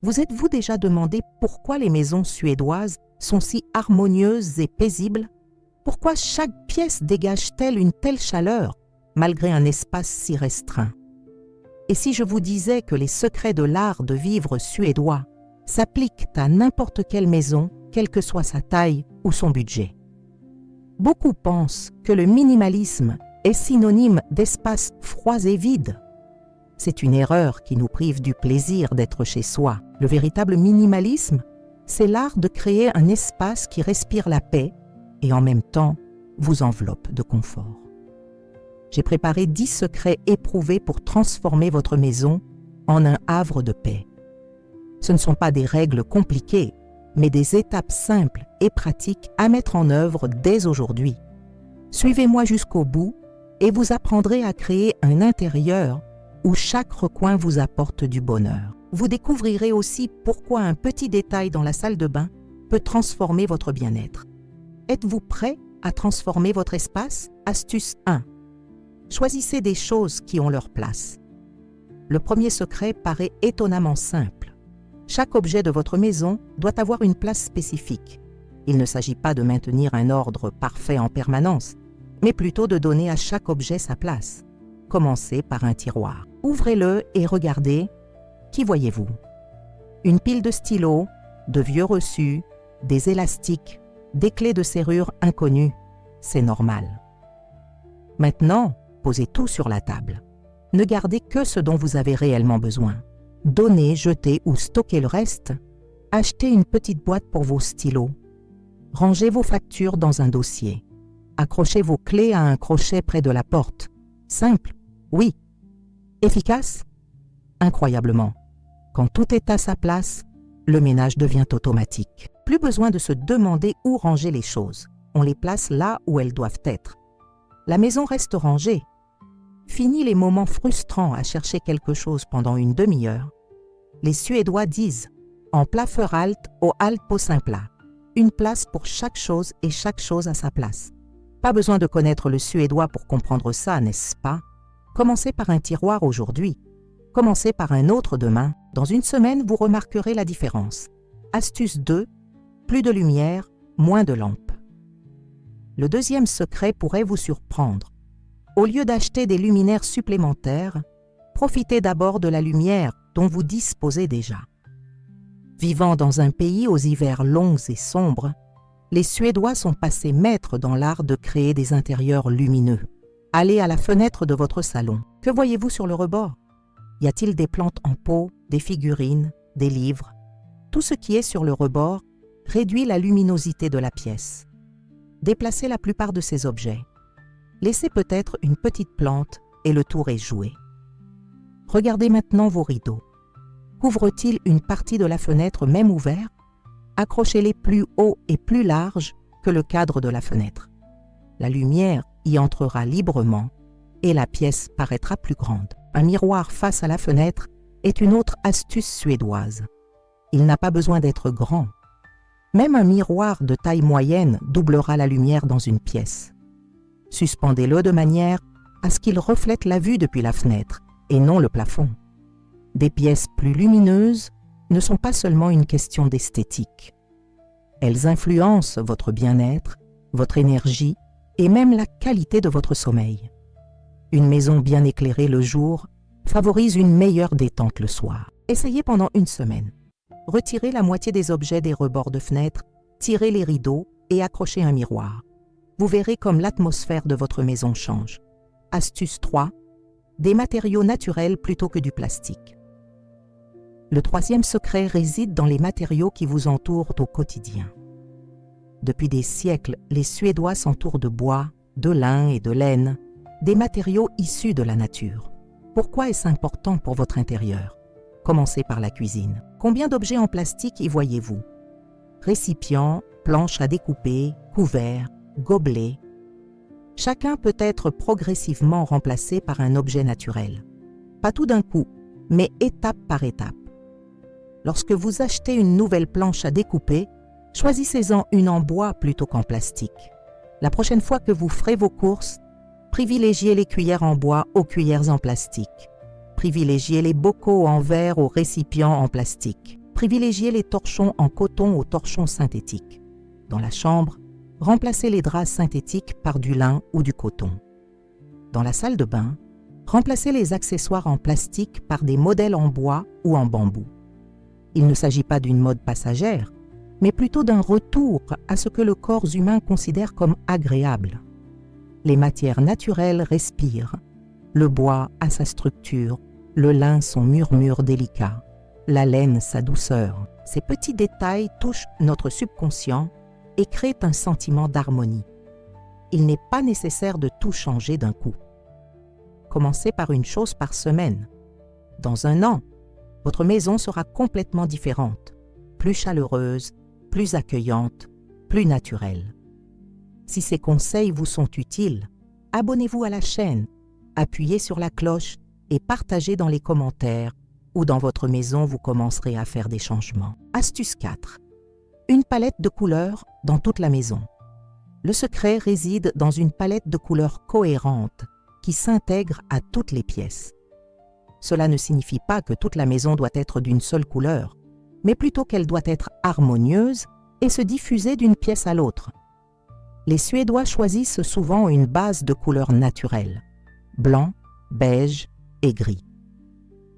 Vous êtes-vous déjà demandé pourquoi les maisons suédoises sont si harmonieuses et paisibles? Pourquoi chaque pièce dégage-t-elle une telle chaleur, malgré un espace si restreint? Et si je vous disais que les secrets de l'art de vivre suédois s'appliquent à n'importe quelle maison, quelle que soit sa taille ou son budget? Beaucoup pensent que le minimalisme est synonyme d'espaces froids et vides. C'est une erreur qui nous prive du plaisir d'être chez soi. Le véritable minimalisme, c'est l'art de créer un espace qui respire la paix et en même temps vous enveloppe de confort. J'ai préparé 10 secrets éprouvés pour transformer votre maison en un havre de paix. Ce ne sont pas des règles compliquées, mais des étapes simples et pratiques à mettre en œuvre dès aujourd'hui. Suivez-moi jusqu'au bout et vous apprendrez à créer un intérieur où chaque recoin vous apporte du bonheur. Vous découvrirez aussi pourquoi un petit détail dans la salle de bain peut transformer votre bien-être. Êtes-vous prêt à transformer votre espace? Astuce 1. Choisissez des choses qui ont leur place. Le premier secret paraît étonnamment simple. Chaque objet de votre maison doit avoir une place spécifique. Il ne s'agit pas de maintenir un ordre parfait en permanence, mais plutôt de donner à chaque objet sa place. Commencez par un tiroir. Ouvrez-le et regardez. Qui voyez-vous? Une pile de stylos, de vieux reçus, des élastiques, des clés de serrure inconnues. C'est normal. Maintenant, posez tout sur la table. Ne gardez que ce dont vous avez réellement besoin. Donnez, jetez ou stockez le reste. Achetez une petite boîte pour vos stylos. Rangez vos factures dans un dossier. Accrochez vos clés à un crochet près de la porte. Simple, oui. Efficace? Incroyablement. Quand tout est à sa place, le ménage devient automatique. Plus besoin de se demander où ranger les choses. On les place là où elles doivent être. La maison reste rangée. Fini les moments frustrants à chercher quelque chose pendant une demi-heure. Les Suédois disent « en plat för allt och allt på sin plats ». Une place pour chaque chose et chaque chose à sa place. Pas besoin de connaître le suédois pour comprendre ça, n'est-ce pas? Commencez par un tiroir aujourd'hui. Commencez par un autre demain. Dans une semaine, vous remarquerez la différence. Astuce 2. Plus de lumière, moins de lampes. Le deuxième secret pourrait vous surprendre. Au lieu d'acheter des luminaires supplémentaires, profitez d'abord de la lumière dont vous disposez déjà. Vivant dans un pays aux hivers longs et sombres, les Suédois sont passés maîtres dans l'art de créer des intérieurs lumineux. Allez à la fenêtre de votre salon. Que voyez-vous sur le rebord? Y a-t-il des plantes en pot, des figurines, des livres? Tout ce qui est sur le rebord réduit la luminosité de la pièce. Déplacez la plupart de ces objets. Laissez peut-être une petite plante et le tour est joué. Regardez maintenant vos rideaux. Couvrent-ils une partie de la fenêtre même ouverte? Accrochez-les plus haut et plus large que le cadre de la fenêtre. La lumière y entrera librement et la pièce paraîtra plus grande. Un miroir face à la fenêtre est une autre astuce suédoise. Il n'a pas besoin d'être grand. Même un miroir de taille moyenne doublera la lumière dans une pièce. Suspendez-le de manière à ce qu'il reflète la vue depuis la fenêtre et non le plafond. Des pièces plus lumineuses ne sont pas seulement une question d'esthétique. Elles influencent votre bien-être, votre énergie et même la qualité de votre sommeil. Une maison bien éclairée le jour favorise une meilleure détente le soir. Essayez pendant une semaine. Retirez la moitié des objets des rebords de fenêtre, tirez les rideaux et accrochez un miroir. Vous verrez comme l'atmosphère de votre maison change. Astuce 3. Des matériaux naturels plutôt que du plastique. Le troisième secret réside dans les matériaux qui vous entourent au quotidien. Depuis des siècles, les Suédois s'entourent de bois, de lin et de laine, des matériaux issus de la nature. Pourquoi est-ce important pour votre intérieur? Commencez par la cuisine. Combien d'objets en plastique y voyez-vous? Récipients, planches à découper, couverts, gobelets. Chacun peut être progressivement remplacé par un objet naturel. Pas tout d'un coup, mais étape par étape. Lorsque vous achetez une nouvelle planche à découper, choisissez-en une en bois plutôt qu'en plastique. La prochaine fois que vous ferez vos courses, privilégiez les cuillères en bois aux cuillères en plastique. Privilégiez les bocaux en verre aux récipients en plastique. privilégiez les torchons en coton aux torchons synthétiques. Dans la chambre, remplacez les draps synthétiques par du lin ou du coton. Dans la salle de bain, remplacez les accessoires en plastique par des modèles en bois ou en bambou. Il ne s'agit pas d'une mode passagère, mais plutôt d'un retour à ce que le corps humain considère comme agréable. Les matières naturelles respirent. Le bois a sa structure, le lin son murmure délicat, la laine sa douceur. Ces petits détails touchent notre subconscient et créent un sentiment d'harmonie. Il n'est pas nécessaire de tout changer d'un coup. Commencez par une chose par semaine. Dans un an, votre maison sera complètement différente, plus chaleureuse, plus accueillante, plus naturelle. Si ces conseils vous sont utiles, abonnez-vous à la chaîne, appuyez sur la cloche et partagez dans les commentaires ou dans votre maison vous commencerez à faire des changements. Astuce 4. Une palette de couleurs dans toute la maison. Le secret réside dans une palette de couleurs cohérente qui s'intègre à toutes les pièces. Cela ne signifie pas que toute la maison doit être d'une seule couleur, mais plutôt qu'elle doit être harmonieuse et se diffuser d'une pièce à l'autre. Les Suédois choisissent souvent une base de couleurs naturelles, blanc, beige et gris.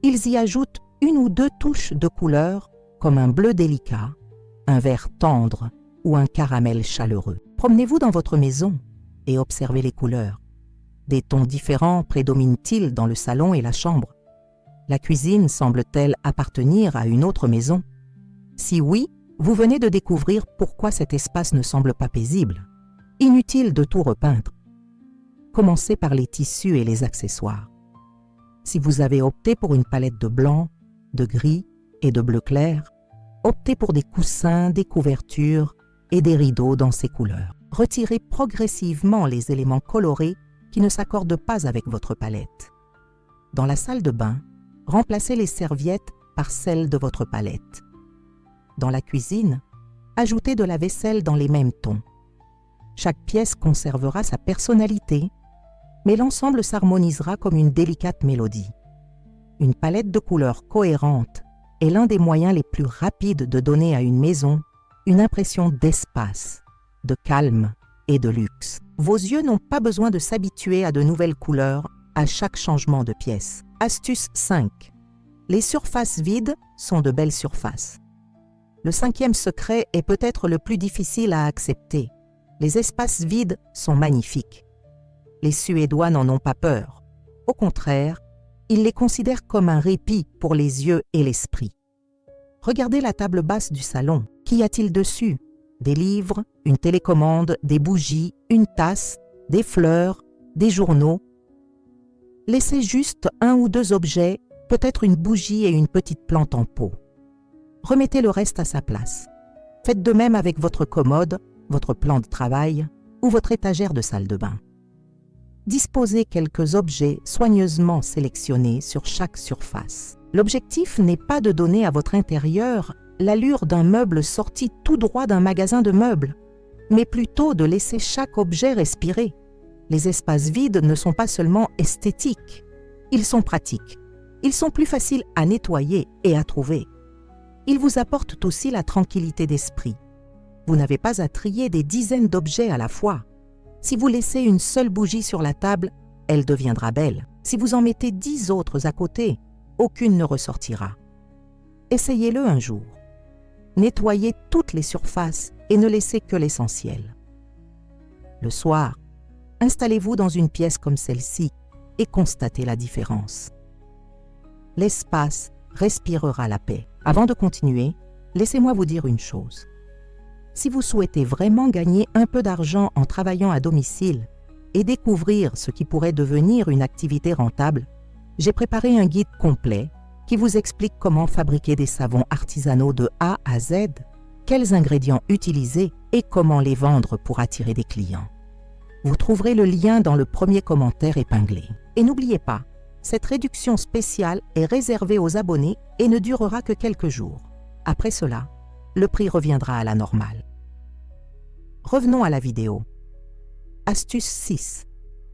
Ils y ajoutent une ou deux touches de couleurs comme un bleu délicat, un vert tendre ou un caramel chaleureux. Promenez-vous dans votre maison et observez les couleurs. Des tons différents prédominent-ils dans le salon et la chambre? La cuisine semble-t-elle appartenir à une autre maison? Si oui, vous venez de découvrir pourquoi cet espace ne semble pas paisible. Inutile de tout repeindre. Commencez par les tissus et les accessoires. Si vous avez opté pour une palette de blanc, de gris et de bleu clair, optez pour des coussins, des couvertures et des rideaux dans ces couleurs. Retirez progressivement les éléments colorés qui ne s'accordent pas avec votre palette. Dans la salle de bain, remplacez les serviettes par celles de votre palette. Dans la cuisine, ajoutez de la vaisselle dans les mêmes tons. Chaque pièce conservera sa personnalité, mais l'ensemble s'harmonisera comme une délicate mélodie. Une palette de couleurs cohérente est l'un des moyens les plus rapides de donner à une maison une impression d'espace, de calme et de luxe. Vos yeux n'ont pas besoin de s'habituer à de nouvelles couleurs à chaque changement de pièce. Astuce 5. Les surfaces vides sont de belles surfaces. Le 5e secret est peut-être le plus difficile à accepter. Les espaces vides sont magnifiques. Les Suédois n'en ont pas peur. Au contraire, ils les considèrent comme un répit pour les yeux et l'esprit. Regardez la table basse du salon. Qu'y a-t-il dessus? Des livres, une télécommande, des bougies, une tasse, des fleurs, des journaux. Laissez juste un ou deux objets, peut-être une bougie et une petite plante en pot. Remettez le reste à sa place. Faites de même avec votre commode, votre plan de travail ou votre étagère de salle de bain. Disposez quelques objets soigneusement sélectionnés sur chaque surface. L'objectif n'est pas de donner à votre intérieur l'allure d'un meuble sorti tout droit d'un magasin de meubles, mais plutôt de laisser chaque objet respirer. Les espaces vides ne sont pas seulement esthétiques, ils sont pratiques. Ils sont plus faciles à nettoyer et à trouver. Ils vous apportent aussi la tranquillité d'esprit. Vous n'avez pas à trier des dizaines d'objets à la fois. Si vous laissez une seule bougie sur la table, elle deviendra belle. Si vous en mettez 10 autres à côté, aucune ne ressortira. Essayez-le un jour. Nettoyez toutes les surfaces et ne laissez que l'essentiel. Le soir, installez-vous dans une pièce comme celle-ci et constatez la différence. L'espace respirera la paix. Avant de continuer, laissez-moi vous dire une chose. Si vous souhaitez vraiment gagner un peu d'argent en travaillant à domicile et découvrir ce qui pourrait devenir une activité rentable, j'ai préparé un guide complet qui vous explique comment fabriquer des savons artisanaux de A à Z, quels ingrédients utiliser et comment les vendre pour attirer des clients. Vous trouverez le lien dans le premier commentaire épinglé. Et n'oubliez pas, cette réduction spéciale est réservée aux abonnés et ne durera que quelques jours. Après cela, le prix reviendra à la normale. Revenons à la vidéo. Astuce 6.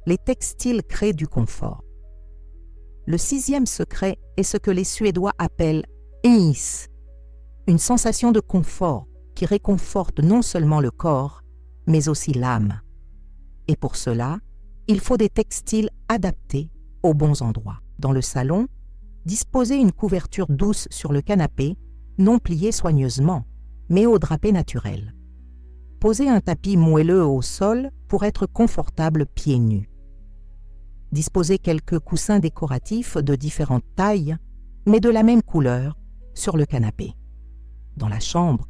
Les textiles créent du confort. Le 6e secret est ce que les Suédois appellent is. une sensation de confort qui réconforte non seulement le corps, mais aussi l'âme. Et pour cela, il faut des textiles adaptés aux bons endroits. Dans le salon, disposez une couverture douce sur le canapé, non pliée soigneusement, mais au drapé naturel. Posez un tapis moelleux au sol pour être confortable pieds nus. Disposez quelques coussins décoratifs de différentes tailles, mais de la même couleur, sur le canapé. Dans la chambre,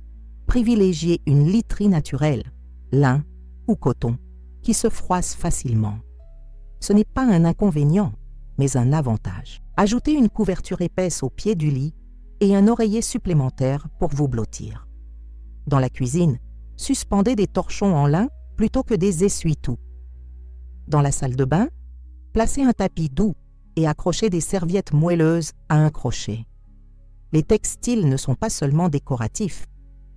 privilégiez une literie naturelle, lin ou coton, qui se froisse facilement. Ce n'est pas un inconvénient, mais un avantage. Ajoutez une couverture épaisse au pied du lit et un oreiller supplémentaire pour vous blottir. Dans la cuisine, suspendez des torchons en lin plutôt que des essuie-tout. Dans la salle de bain, placez un tapis doux et accrochez des serviettes moelleuses à un crochet. Les textiles ne sont pas seulement décoratifs,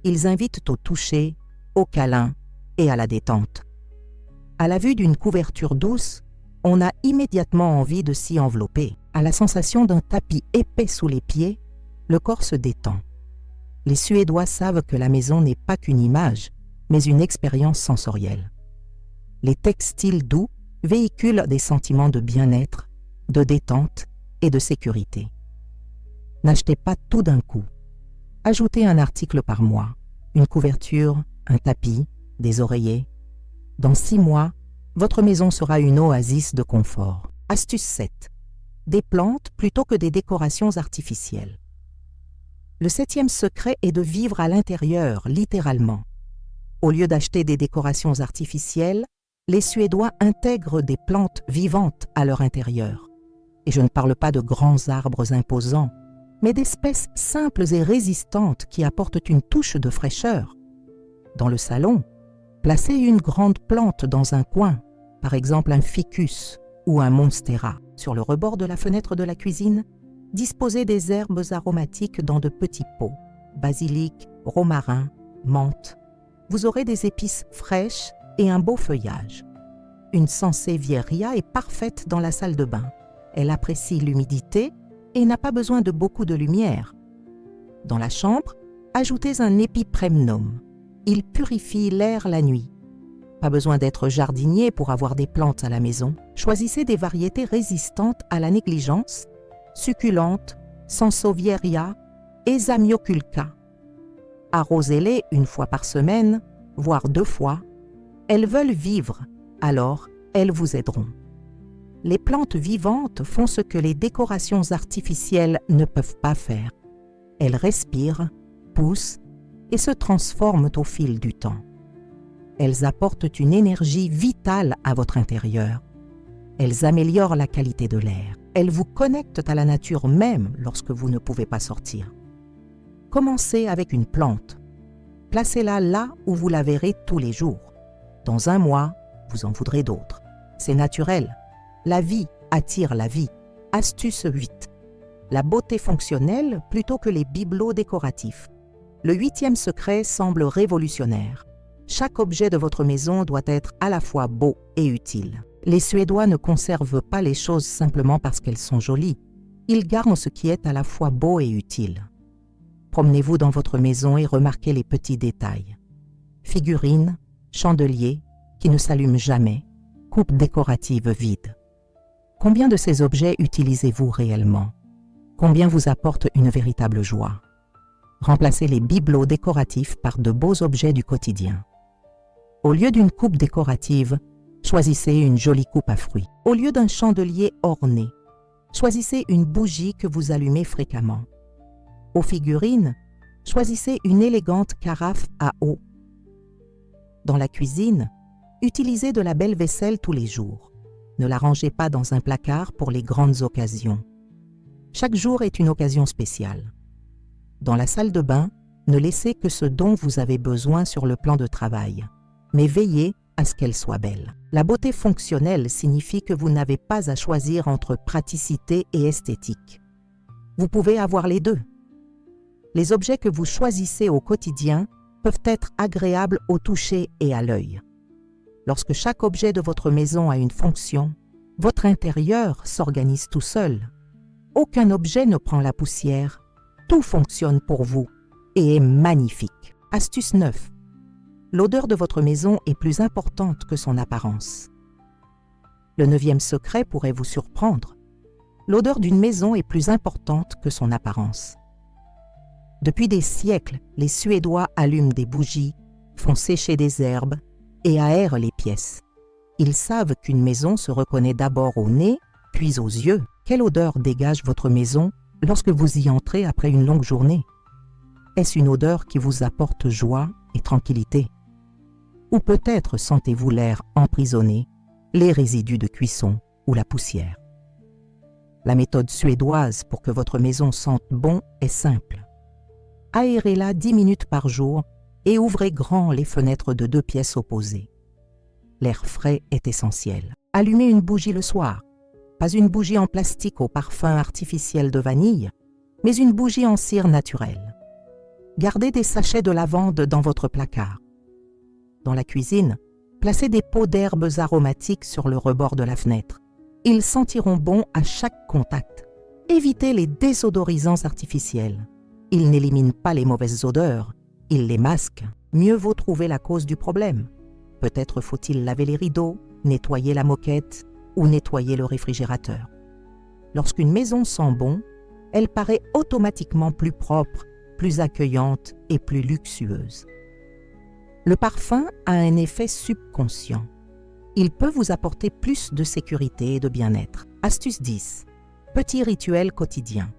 ils invitent au toucher, au câlin et à la détente. À la vue d'une couverture douce, on a immédiatement envie de s'y envelopper. À la sensation d'un tapis épais sous les pieds, le corps se détend. Les Suédois savent que la maison n'est pas qu'une image, mais une expérience sensorielle. Les textiles doux véhiculent des sentiments de bien-être, de détente et de sécurité. N'achetez pas tout d'un coup. Ajoutez un article par mois, une couverture, un tapis, des oreillers. Dans 6 mois, votre maison sera une oasis de confort. Astuce 7. Des plantes plutôt que des décorations artificielles. Le 7e secret est de vivre à l'intérieur, littéralement. Au lieu d'acheter des décorations artificielles, les Suédois intègrent des plantes vivantes à leur intérieur. Et je ne parle pas de grands arbres imposants, mais d'espèces simples et résistantes qui apportent une touche de fraîcheur. Dans le salon, placez une grande plante dans un coin, par exemple un ficus ou un monstera. Sur le rebord de la fenêtre de la cuisine, disposez des herbes aromatiques dans de petits pots, basilic, romarin, menthe. Vous aurez des épices fraîches et un beau feuillage. Une sansevieria est parfaite dans la salle de bain. Elle apprécie l'humidité et n'a pas besoin de beaucoup de lumière. Dans la chambre, ajoutez un épipremnum. Il purifie l'air la nuit. Pas besoin d'être jardinier pour avoir des plantes à la maison. Choisissez des variétés résistantes à la négligence, succulentes, sansevieria et zamioculca. Arrosez-les une fois par semaine, voire 2 fois. Elles veulent vivre, alors elles vous aideront. Les plantes vivantes font ce que les décorations artificielles ne peuvent pas faire. Elles respirent, poussent et se transforment au fil du temps. Elles apportent une énergie vitale à votre intérieur. Elles améliorent la qualité de l'air. Elles vous connectent à la nature même lorsque vous ne pouvez pas sortir. Commencez avec une plante. Placez-la là où vous la verrez tous les jours. Dans 1 mois, vous en voudrez d'autres. C'est naturel. La vie attire la vie. Astuce 8. La beauté fonctionnelle plutôt que les bibelots décoratifs. Le 8e secret semble révolutionnaire. Chaque objet de votre maison doit être à la fois beau et utile. Les Suédois ne conservent pas les choses simplement parce qu'elles sont jolies. Ils gardent ce qui est à la fois beau et utile. Promenez-vous dans votre maison et remarquez les petits détails. Figurines, chandeliers qui ne s'allument jamais, coupes décoratives vides. Combien de ces objets utilisez-vous réellement? Combien vous apportent une véritable joie? Remplacez les bibelots décoratifs par de beaux objets du quotidien. Au lieu d'une coupe décorative, choisissez une jolie coupe à fruits. Au lieu d'un chandelier orné, choisissez une bougie que vous allumez fréquemment. Aux figurines, choisissez une élégante carafe à eau. Dans la cuisine, utilisez de la belle vaisselle tous les jours. Ne la rangez pas dans un placard pour les grandes occasions. Chaque jour est une occasion spéciale. Dans la salle de bain, ne laissez que ce dont vous avez besoin sur le plan de travail, mais veillez à ce qu'elle soit belle. La beauté fonctionnelle signifie que vous n'avez pas à choisir entre praticité et esthétique. Vous pouvez avoir les deux. Les objets que vous choisissez au quotidien peuvent être agréables au toucher et à l'œil. Lorsque chaque objet de votre maison a une fonction, votre intérieur s'organise tout seul. Aucun objet ne prend la poussière. Tout fonctionne pour vous. et est magnifique. Astuce 9. L'odeur de votre maison est plus importante que son apparence. Le 9e secret pourrait vous surprendre. L'odeur d'une maison est plus importante que son apparence. Depuis des siècles, les Suédois allument des bougies, font sécher des herbes et aèrent les pièces. Ils savent qu'une maison se reconnaît d'abord au nez, puis aux yeux. Quelle odeur dégage votre maison lorsque vous y entrez après une longue journée? Est-ce une odeur qui vous apporte joie et tranquillité? Ou peut-être sentez-vous l'air emprisonné, les résidus de cuisson ou la poussière? La méthode suédoise pour que votre maison sente bon est simple. Aérez-la 10 minutes par jour et ouvrez grand les fenêtres de 2 pièces opposées. L'air frais est essentiel. Allumez une bougie le soir. Pas une bougie en plastique au parfum artificiel de vanille, mais une bougie en cire naturelle. Gardez des sachets de lavande dans votre placard. Dans la cuisine, placez des pots d'herbes aromatiques sur le rebord de la fenêtre. Ils sentiront bon à chaque contact. Évitez les désodorisants artificiels. Ils n'éliminent pas les mauvaises odeurs, ils les masquent. Mieux vaut trouver la cause du problème. Peut-être faut-il laver les rideaux, nettoyer la moquette ou nettoyer le réfrigérateur. Lorsqu'une maison sent bon, elle paraît automatiquement plus propre, plus accueillante et plus luxueuse. Le parfum a un effet subconscient. Il peut vous apporter plus de sécurité et de bien-être. Astuce 10. Petit rituel quotidien.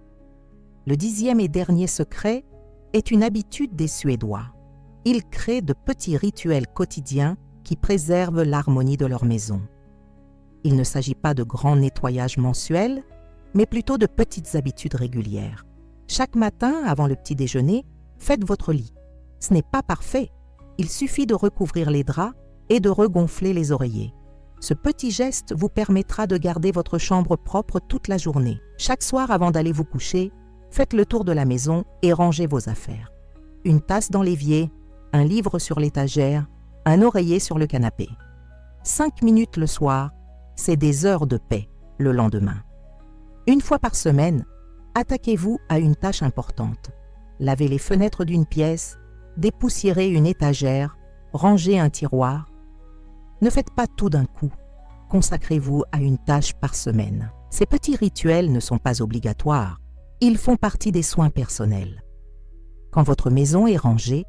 Le 10e et dernier secret est une habitude des Suédois. Ils créent de petits rituels quotidiens qui préservent l'harmonie de leur maison. Il ne s'agit pas de grands nettoyages mensuels, mais plutôt de petites habitudes régulières. Chaque matin, avant le petit déjeuner, faites votre lit. Ce n'est pas parfait. Il suffit de recouvrir les draps et de regonfler les oreillers. Ce petit geste vous permettra de garder votre chambre propre toute la journée. Chaque soir, avant d'aller vous coucher, faites le tour de la maison et rangez vos affaires. Une tasse dans l'évier, un livre sur l'étagère, un oreiller sur le canapé. 5 minutes le soir, c'est des heures de paix le lendemain. Une fois par semaine, attaquez-vous à une tâche importante. Lavez les fenêtres d'une pièce, dépoussiérez une étagère, rangez un tiroir. Ne faites pas tout d'un coup. Consacrez-vous à une tâche par semaine. Ces petits rituels ne sont pas obligatoires. Ils font partie des soins personnels. Quand votre maison est rangée,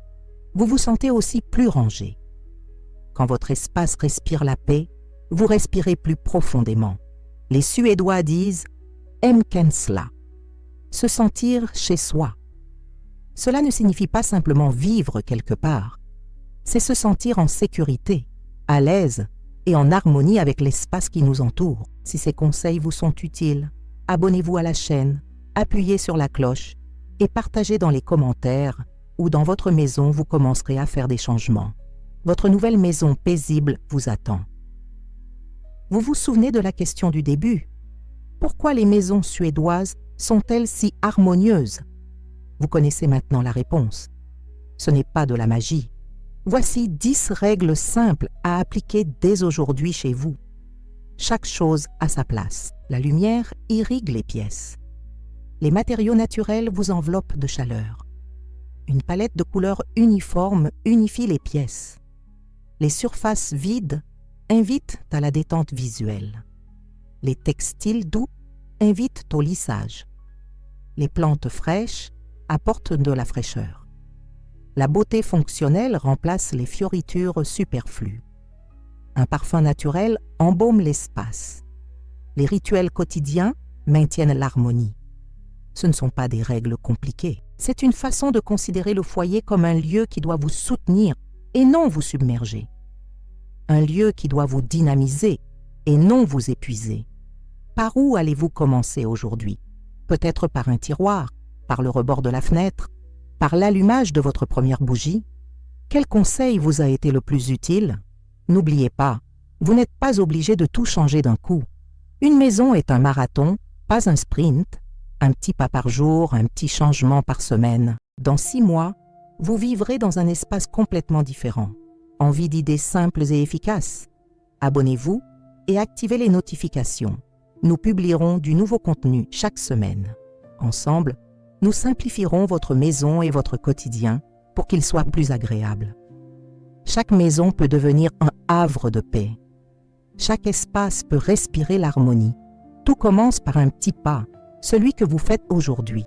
vous vous sentez aussi plus rangé. Quand votre espace respire la paix, vous respirez plus profondément. Les Suédois disent « hemkänsla », se sentir chez soi. Cela ne signifie pas simplement vivre quelque part, c'est se sentir en sécurité, à l'aise et en harmonie avec l'espace qui nous entoure. Si ces conseils vous sont utiles, abonnez-vous à la chaîne, appuyez sur la cloche et partagez dans les commentaires ou dans votre maison vous commencerez à faire des changements. Votre nouvelle maison paisible vous attend. Vous vous souvenez de la question du début? Pourquoi les maisons suédoises sont-elles si harmonieuses? Vous connaissez maintenant la réponse. Ce n'est pas de la magie. Voici 10 règles simples à appliquer dès aujourd'hui chez vous. Chaque chose a sa place. La lumière irrigue les pièces. Les matériaux naturels vous enveloppent de chaleur. Une palette de couleurs uniforme unifie les pièces. Les surfaces vides invitent à la détente visuelle. Les textiles doux invitent au lissage. Les plantes fraîches apportent de la fraîcheur. La beauté fonctionnelle remplace les fioritures superflues. Un parfum naturel embaume l'espace. Les rituels quotidiens maintiennent l'harmonie. Ce ne sont pas des règles compliquées. C'est une façon de considérer le foyer comme un lieu qui doit vous soutenir et non vous submerger. Un lieu qui doit vous dynamiser et non vous épuiser. Par où allez-vous commencer aujourd'hui? Peut-être par un tiroir, par le rebord de la fenêtre, par l'allumage de votre première bougie? Quel conseil vous a été le plus utile? N'oubliez pas, vous n'êtes pas obligé de tout changer d'un coup. Une maison est un marathon, pas un sprint. Un petit pas par jour, un petit changement par semaine. Dans 6 mois, vous vivrez dans un espace complètement différent. Envie d'idées simples et efficaces? Abonnez-vous et activez les notifications. Nous publierons du nouveau contenu chaque semaine. Ensemble, nous simplifierons votre maison et votre quotidien pour qu'il soit plus agréable. Chaque maison peut devenir un havre de paix. Chaque espace peut respirer l'harmonie. Tout commence par un petit pas, celui que vous faites aujourd'hui.